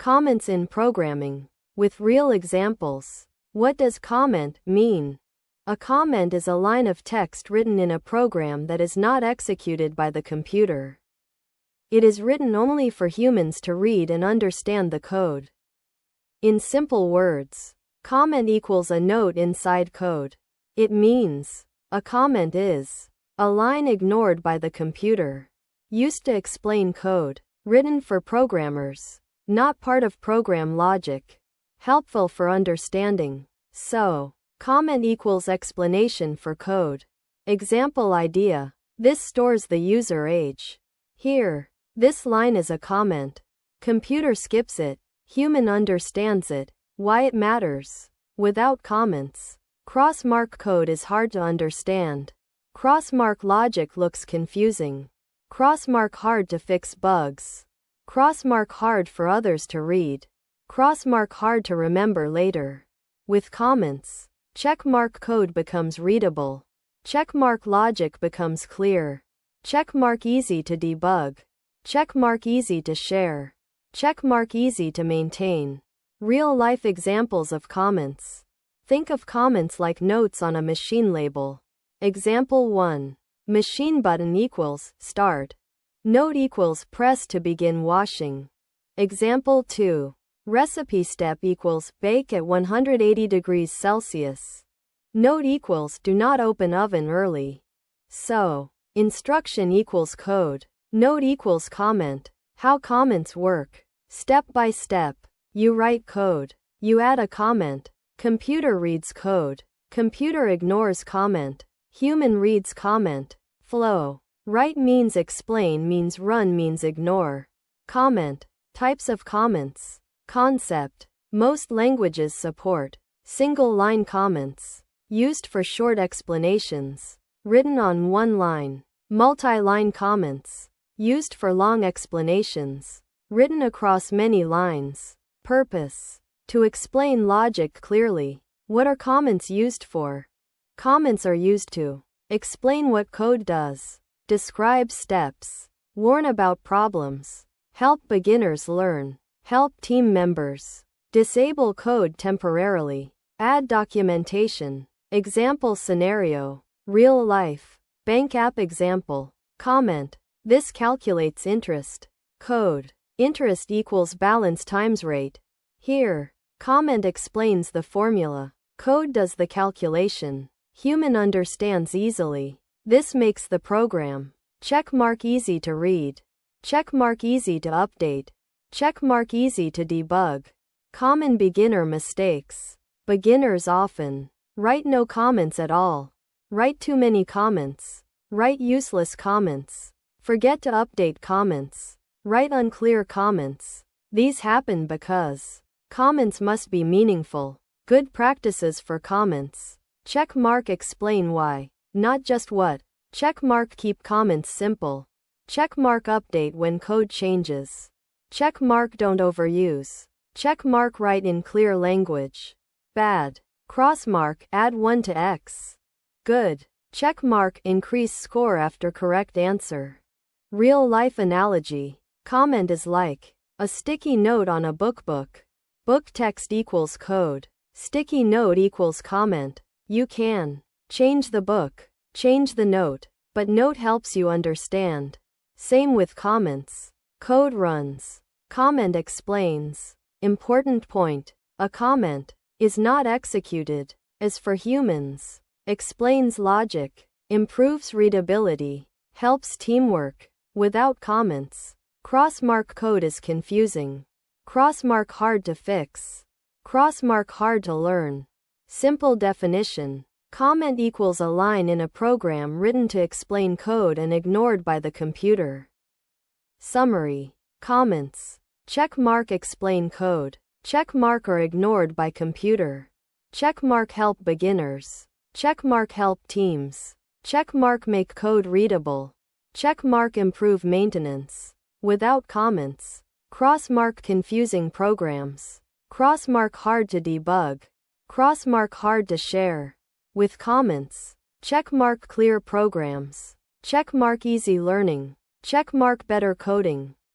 Comments in programming. With real examples. What does comment mean? A comment is a line of text written in a program that is not executed by the computer. It is written only for humans to read and understand the code. In simple words, comment equals a note inside code. It means, a comment is a line ignored by the computer. Used to explain code. Written for programmers. Not part of program logic. Helpful for understanding. So, comment equals explanation for code. Example idea. This stores the user age. Here, this line is a comment. Computer skips it. Human understands it. Why it matters. Without comments, cross-mark code is hard to understand. Cross-mark logic looks confusing. Cross-mark hard to fix bugs. Cross-mark hard for others to read. Cross-mark hard to remember later. With comments, check-mark code becomes readable. Check-mark logic becomes clear. Check-mark easy to debug. Check-mark easy to share. Check-mark easy to maintain. Real-life examples of comments. Think of comments like notes on a machine label. Example 1. Machine button equals start. Note equals press to begin washing. Example 2. Recipe step equals bake at 180 degrees Celsius. Note equals do not open oven early. So, instruction equals code. Note equals comment. How comments work. Step by step. You write code. You add a comment. Computer reads code. Computer ignores comment. Human reads comment. Flow. Write means explain means run means ignore. Comment. Types of comments. Concept. Most languages support single-line comments. Used for short explanations. Written on one line. Multi-line comments. Used for long explanations. Written across many lines. Purpose. To explain logic clearly. What are comments used for? Comments are used to explain what code does. Describe steps. Warn about problems. Help beginners learn. Help team members. Disable code temporarily. Add documentation. Example scenario. Real life. Bank app example. Comment. This calculates interest. Code. Interest equals balance times rate. Here, comment explains the formula. Code does the calculation. Human understands easily. This makes the program. Checkmark easy to read. Checkmark easy to update. Checkmark easy to debug. Common beginner mistakes. Beginners often write no comments at all. Write too many comments. Write useless comments. Forget to update comments. Write unclear comments. These happen because comments must be meaningful. Good practices for comments. Checkmark explain why, not just what. Checkmark keep comments simple. Checkmark update when code changes. Checkmark don't overuse. Checkmark write in clear language. Bad. Crossmark add 1 to X. Good. Checkmark increase score after correct answer. Real life analogy. Comment is like a sticky note on a book. Book text equals code. Sticky note equals comment. You can change the book, change the note, but note helps you understand. Same with comments. Code runs. Comment explains. Important point. A comment is not executed. As for humans, explains logic, improves readability, helps teamwork. Without comments, crossmark code is confusing. Crossmark hard to fix. Crossmark hard to learn. Simple definition. Comment equals a line in a program written to explain code and ignored by the computer. Summary. Comments. Checkmark explain code. Checkmark are ignored by computer. Checkmark help beginners. Checkmark help teams. Checkmark make code readable. Checkmark improve maintenance. Without comments, crossmark confusing programs. Crossmark hard to debug. Crossmark hard to share. With comments, checkmark clear programs. Checkmark easy learning. Checkmark better coding.